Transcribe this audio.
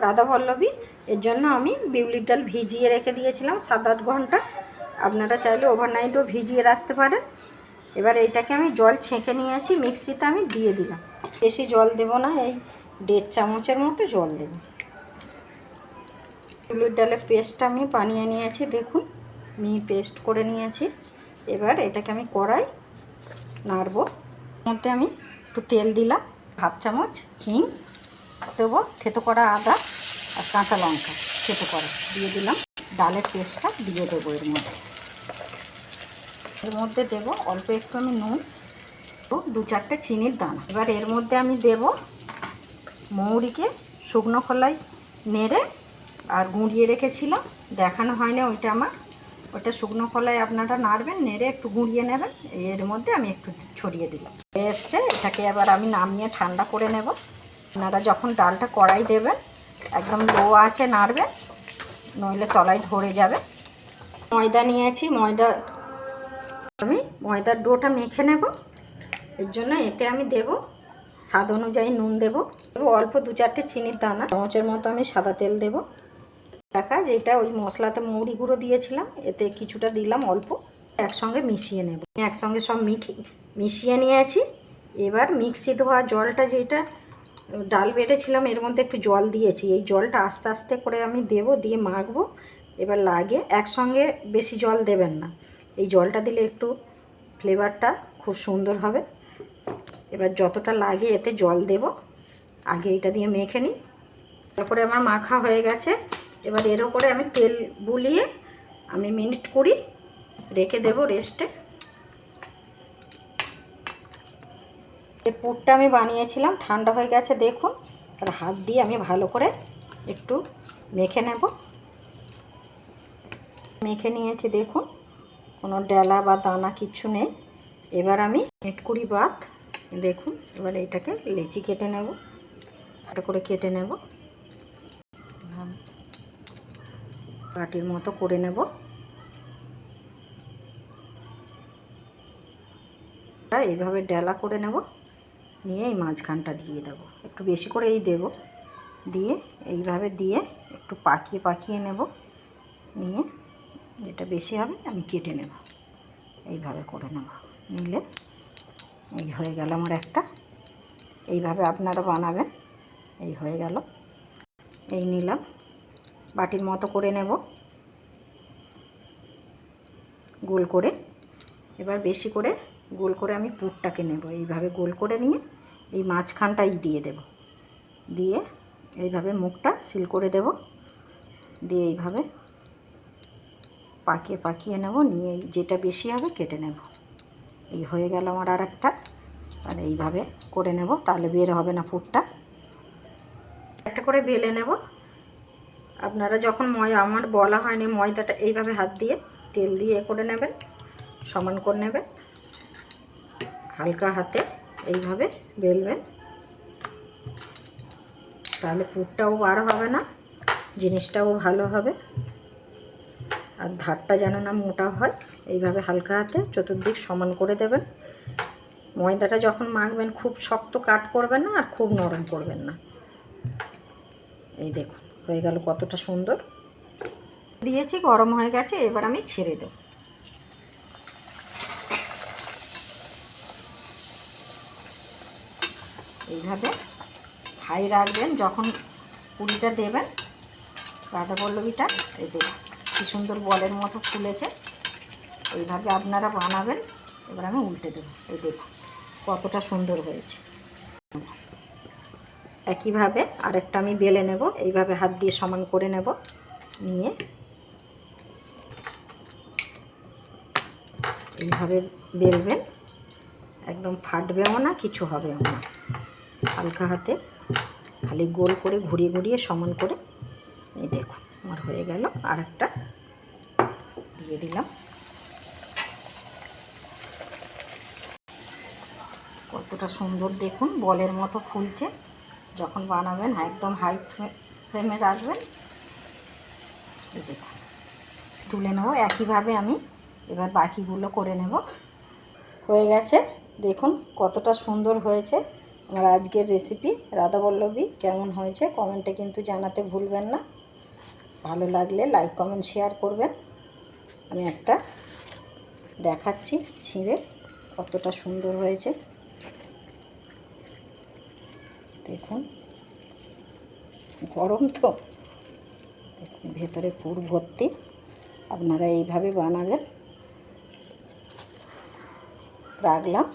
রাধাবল্লভী। এর জন্য আমি বিউলির ডাল ভিজিয়ে রেখে দিয়েছিলাম 7-8 ঘন্টা। আপনারা চাইলে ওভারনাইটও ভিজিয়ে রাখতে পারেন। এবার এইটাকে আমি জল ছেঁকে নিয়েছি, মিক্সিতে আমি দিয়ে দিলাম। বেশি জল দেব না, এই 1.5 চামচের মতো জল দেব। বিউলির ডালের পেস্টটা আমি বানিয়ে নিয়েছি, দেখুন পেস্ট করে নিয়েছি। এবার এটাকে আমি কড়াই নাড়বো। মধ্যে আমি একটু তেল দিলাম, 1/2 চামচ হিং দেবো, থেতো করা আদা আর কাঁচা লঙ্কা থেতো করা দিয়ে দিলাম। ডালের পেস্টটা দিয়ে দেবো এর মধ্যে দেবো অল্প একটু আমি নুন ও 2-4টে চিনির দানা। এবার এর মধ্যে আমি দেব মৌরিকে শুকনো খোলায় নেড়ে আর গুঁড়িয়ে রেখেছিলাম, দেখানো হয়নি ওইটা আমার। ওটা শুকনো খোলায় আপনারা নাড়বেন, নেড়ে একটু গুঁড়িয়ে নেবেন। এর মধ্যে আমি একটু ছড়িয়ে দিলাম। এসছে, এটাকে এবার আমি নামিয়ে ঠান্ডা করে নেব। আপনারা যখন ডালটা কড়াই দেবেন একদম লো আঁচে নাড়বেন, নইলে তলায় ধরে যাবে। ময়দা নিয়েছি, আমি ময়দার ডোটা মেখে নেব। এর জন্য এতে আমি দেব স্বাদ অনুযায়ী নুন দেব, অল্প 2-4টে চিনির দানা, চামচের মতো আমি সাদা তেল দেব। টাকা যেটা ওই মশলাতে মৌরি গুঁড়ো দিয়েছিলাম, এতে কিছুটা দিলাম অল্প, একসঙ্গে মিশিয়ে নেব। একসঙ্গে সব মিশিয়ে নিয়েছি। এবার মিক্সি ধোয়া জলটা, যেটা ডাল বেটেছিলাম এর মধ্যে একটু জল দিয়েছি, এই জলটা আস্তে আস্তে করে আমি দেব, দিয়ে মাখবো। এবার লাগে একসঙ্গে বেশি জল দেবেন না, এই জলটা দিলে একটু ফ্লেভারটা খুব সুন্দর হবে। এবার যতটা লাগে এতে জল দেব, আগে এটা দিয়ে মেখে নিই। তারপরে আমার মাখা হয়ে গেছে। এবার এর ওপরে আমি তেল বুলিয়ে আমি মিনিট 20 রেখে দেব রেস্টে। এই পুরটা আমি বানিয়েছিলাম ঠান্ডা হয়ে গেছে, দেখুন। আর হাত দিয়ে আমি ভালো করে একটু মেখে নেব। মেখে নিয়েছি, দেখুন কোনো ডেলা বা দানা কিচ্ছু নেই। এবার আমি মিনিট 20 বাদ দেখুন, এবার এটাকে লেচি কেটে নেব, একটা করে কেটে নেব, বাটির মতো করে নেব। আর এইভাবে ডেলা করে নেব, নিয়ে এই মাঝখানটা দিয়ে দেবো, একটু বেশি করে এই দেব, দিয়ে এইভাবে দিয়ে একটু পাকিয়ে নেব, নিয়ে যেটা বেশি হবে আমি কেটে নেব, এইভাবে করে নেব। নিলে এই হয়ে গেল আমার একটা। এইভাবে আপনারা বানাবেন। এই হয়ে গেল, এই নিলাম, বাটির মতো করে নেব গোল করে। এবার বেশি করে গোল করে আমি পুরটাকে নেব, এইভাবে গোল করে নিয়ে এই মাঝখানটাই দিয়ে দেব, দিয়ে এইভাবে মুখটা সিল করে দেব, দিয়ে এইভাবে পাকিয়ে নেব, নিয়ে যেটা বেশি হবে কেটে নেব। এই হয়ে গেল আমার আর একটা। আর এইভাবে করে নেব, তাহলে বের হবে না পুরটা। একটা করে বেলে নেব। আপনারা যখন আমার বলা হয়নি, ময়দাটা এইভাবে হাত দিয়ে তেল দিয়ে করে নেবেন, সমান করে নেবেন, হালকা হাতে এইভাবে বেলবেন, তাহলে পুরটাও বার হবে না, জিনিসটাও ভালো হবে। আর ধারটা যেন না মোটা হয়, এইভাবে হালকা হাতে চতুর্দিক সমান করে দেবেন। ময়দাটা যখন মাখবেন খুব শক্ত কাট করবেন না, আর খুব নরম করবেন না। এই দেখুন হয়ে গেল কতটা সুন্দর। দিয়েছি, গরম হয়ে গেছে, এবার আমি ছেড়ে দেব। এইভাবে হাই রাখবেন যখন পুরিটা দেবেন, রাধাবল্লভীটা। এই দেখুন কি সুন্দর বলের মতো ফুলেছে। এইভাবে আপনারা বানাবেন। এবার আমি উল্টে দেবো, এই দেখুন কতটা সুন্দর হয়েছে। একইভাবে আরেকটা আমি বেলে নেব, এইভাবে হাত দিয়ে সমান করে নেব, নিয়ে এইভাবে বেলবেন, একদম ফাটবেও না, কিছু হবেও না। হালকা হাতে খালি গোল করে ঘুরিয়ে সমান করে। এই দেখুন আমার হয়ে গেল। আরেকটা দিয়ে দিলাম, কতটা সুন্দর দেখুন বলের মতো ফুলছে। যখন বানাবেন একদম হাই ফ্লেমে রাখবেন। এই দেখুন তুলে নেব। একইভাবে আমি এবার বাকিগুলো করে নেব। হয়ে গেছে, দেখুন কতটা সুন্দর হয়েছে। আমার আজকের রেসিপি রাধাবল্লভী কেমন হয়েছে কমেন্টে কিন্তু জানাতে ভুলবেন না। ভালো লাগলে লাইক কমেন্ট শেয়ার করবেন। আমি একটা দেখাচ্ছি ছিঁড়ে কতটা সুন্দর হয়েছে দেখুন। গরম তো দেখুন, ভেতরে পুর ভর্তি। আপনারা এইভাবে বানাবেন। রাখলাম।